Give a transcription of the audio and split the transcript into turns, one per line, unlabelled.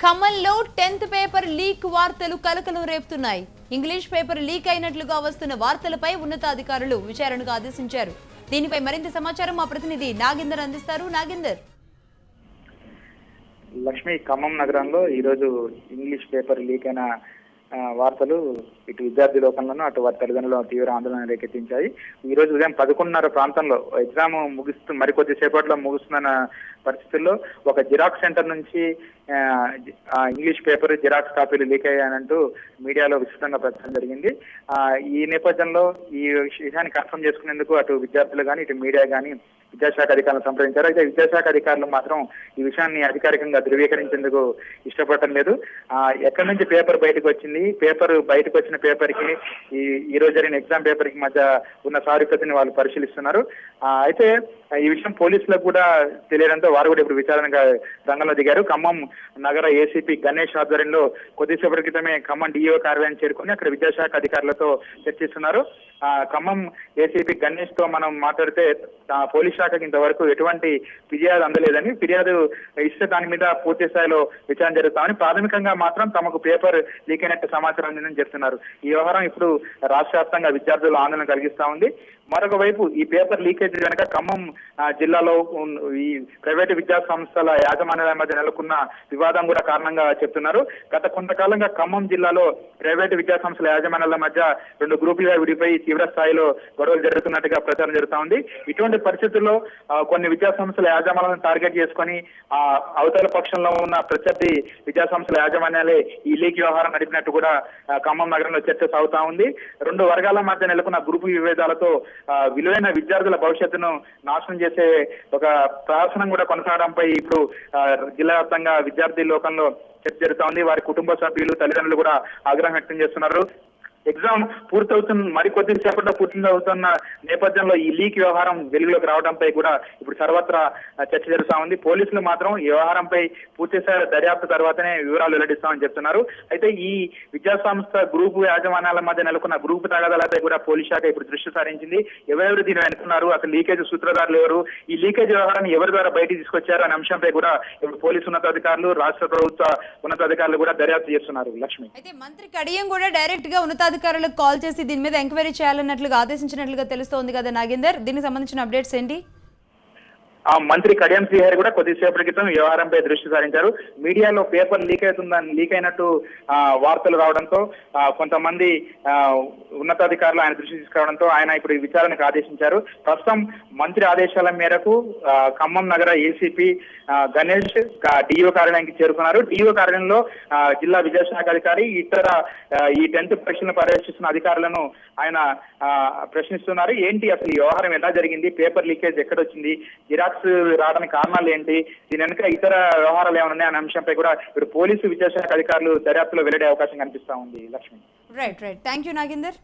ఖమ్మంలో 10th paper leak వార్తలు కలకలం రేపుతున్నాయి. ఇంగ్లీష్ పేపర్ లీక్ అయినట్లుగా వస్తున్న వార్తలపై ఉన్నతాధికారులు విచారణకు ఆదేశించారు. దీనిపై మరింత సమాచారం మా ప్రతినిధి నాగేందర్ అందిస్తారు. నాగేందర్.
లక్ష్మి, ఖమ్మం నగరంలో ఈరోజు ఇంగ్లీష్ పేపర్ లీక్ అయిన వార్తలు ఇటు విద్యార్థి లోకంలోనూ అటు వారి తల్లిదండ్రులను తీవ్ర ఆందోళన రేకెత్తించాయి. ఈ రోజు ఉదయం 11:30 ప్రాంతంలో ఎగ్జామ్ మరికొద్ది సేపట్లో ముగుస్తున్న పరిస్థితుల్లో ఒక జిరాక్స్ సెంటర్ నుంచి ఇంగ్లీష్ పేపర్ జిరాక్స్ కాపీలు లీక్ అయ్యాయంటూ మీడియాలో విస్తృతంగా ప్రచారం జరిగింది. ఈ నేపథ్యంలో ఈ విషయాన్ని కన్ఫర్మ్ చేసుకునేందుకు అటు విద్యార్థులు కానీ ఇటు మీడియా కానీ విద్యాశాఖ అధికారులను సంప్రదించారు. అయితే విద్యాశాఖ అధికారులు మాత్రం ఈ విషయాన్ని అధికారికంగా ధృవీకరించేందుకు ఇష్టపడటం లేదు. ఎక్కడి నుంచి పేపర్ బయటకు వచ్చింది, పేపర్ బయటకు వచ్చిన పేపర్ కి ఈ రోజు జరిగిన ఎగ్జామ్ పేపర్ కి మధ్య ఉన్న సారూప్యతని వాళ్ళు పరిశీలిస్తున్నారు. అయితే ఈ విషయం పోలీసులకు కూడా తెలియడంతో వారు కూడా ఇప్పుడు విచారణగా రంగంలో దిగారు. ఖమ్మం నగర ఏసీపీ గణేష్ ఆధ్వర్యంలో కొద్దిసేపటి క్రితమే ఖమ్మం డిఓ కార్యాలయాన్ని చేరుకుని అక్కడ విద్యాశాఖ అధికారులతో చర్చిస్తున్నారు. ఖమ్మం ఏసీపీ గణేష్ తో మనం మాట్లాడితే పోలీస్ శాఖకి ఇంతవరకు ఎటువంటి ఫిర్యాదు అందలేదని, ఫిర్యాదు ఇస్తే దాని మీద పూర్తి స్థాయిలో విచారణ జరుగుతామని, ప్రాథమికంగా మాత్రం తమకు పేపర్ లీక్ అయినట్టు సమాచారం అందిందని చెప్తున్నారు. ఈ వ్యవహారం ఇప్పుడు రాష్ట్ర వ్యాప్తంగా విద్యార్థులు ఆందోళన కలిగిస్తా ఉంది. మరొక వైపు ఈ పేపర్ లీకేజ్ వెనుక ఖమ్మం జిల్లాలో ఈ ప్రైవేటు విద్యా సంస్థల యాజమాన్యాల మధ్య నెలకొన్న వివాదం కూడా కారణంగా చెప్తున్నారు. గత కొంతకాలంగా ఖమ్మం జిల్లాలో ప్రైవేటు విద్యా సంస్థల యాజమాన్యాల మధ్య రెండు గ్రూపులుగా విడిపోయి తీవ్ర స్థాయిలో గొడవలు జరుగుతున్నట్టుగా ప్రచారం జరుగుతా ఉంది. ఇటువంటి పరిస్థితుల్లో కొన్ని విద్యా సంస్థల యాజమాన్యాలను టార్గెట్ చేసుకొని అవతల పక్షంలో ఉన్న ప్రత్యర్థి విద్యా సంస్థల యాజమాన్యాలే ఈ లీక్ వ్యవహారం నడిపినట్టు కూడా ఖమ్మం నగరంలో చర్చ సాగుతా ఉంది. రెండు వర్గాల మధ్య నెలకొన్న గ్రూపు విభేదాలతో విలువైన విద్యార్థుల భవిష్యత్తును నాశనం చేసే ఒక ప్రహసనం కూడా కొనసాగడంపై ఇప్పుడు జిల్లా వ్యాప్తంగా విద్యార్థి లోకంలో చర్చ జరుగుతా ఉంది. వారి కుటుంబ సభ్యులు, తల్లిదండ్రులు కూడా ఆగ్రహం వ్యక్తం చేస్తున్నారు. ఎగ్జామ్ మరికొద్ది సేపట్లో పూర్తవుతున్న నేపథ్యంలో ఈ లీక్ వ్యవహారం వెలుగులోకి రావడంపై కూడా ఇప్పుడు సర్వత్రా చర్చ జరుగుతా ఉంది. పోలీసులు మాత్రం ఈ వ్యవహారంపై పూర్తి స్థాయి దర్యాప్తు తర్వాతనే వివరాలు వెల్లడిస్తామని చెప్తున్నారు. అయితే ఈ విద్యా సంస్థ గ్రూపు యాజమాన్యాల మధ్య నెలకొన్న గ్రూపు తగాదాలపై కూడా పోలీస్ శాఖ ఇప్పుడు దృష్టి సారించింది. ఎవరెవరు దీన్ని వెనుకున్నారు, అసలు లీకేజ్ సూత్రధారులు ఎవరు, ఈ లీకేజ్ వ్యవహారాన్ని ఎవరి ద్వారా బయటికి తీసుకొచ్చారు అనే అంశంపై కూడా ఇప్పుడు పోలీసు ఉన్నతాధికారులు, రాష్ట్ర ప్రభుత్వ ఉన్నతాధికారులు కూడా దర్యాప్తు చేస్తున్నారు. లక్ష్మి,
అయితే మంత్రి కడియం కూడా డైరెక్ట్ గా ఉన్నతాధికారులకు కాల్ చేసి దీని మీద ఎంక్వైరీ చేయాలన్నట్లుగా ఆదేశించినట్లుగా తెలుస్తోంది కదా నాగేందర్, దీనికి సంబంధించిన అప్డేట్స్ ఏంటి?
మంత్రి కడియం శ్రీహరి కూడా కొద్దిసేపటి క్రితం వ్యవహారంపై దృష్టి సారించారు. మీడియాలో పేపర్ లీక్ అయినట్టు వార్తలు రావడంతో కొంతమంది ఉన్నతాధికారులు ఆయన దృష్టి తీసుకురావడంతో ఆయన ఇప్పుడు విచారణకు ఆదేశించారు. ప్రస్తుతం మంత్రి ఆదేశాల మేరకు ఖమ్మం నగర ఏసీపీ గణేష్ డిఓ కార్యాలయానికి చేరుకున్నారు. డిఓ కార్యాలయంలో జిల్లా విద్యాశాఖ అధికారి, ఇతర ఈ 10th పరీక్షలను పర్యవేక్షిస్తున్న అధికారులను ఆయన ప్రశ్నిస్తున్నారు. ఏంటి అసలు ఈ వ్యవహారం ఎలా జరిగింది, పేపర్ లీకేజ్ ఎక్కడొచ్చింది, జిరాక్స్ రావడానికి కారణాలు ఏంటి, దీని వెనుక ఇతర వ్యవహారాలు ఏమన్నా అనే అంశంపై కూడా ఇప్పుడు పోలీసు విద్యాశాఖ అధికారులు దర్యాప్తులో వెల్లడే అవకాశం కనిపిస్తా ఉంది. Lakshmi,
right. Thank you Nagender.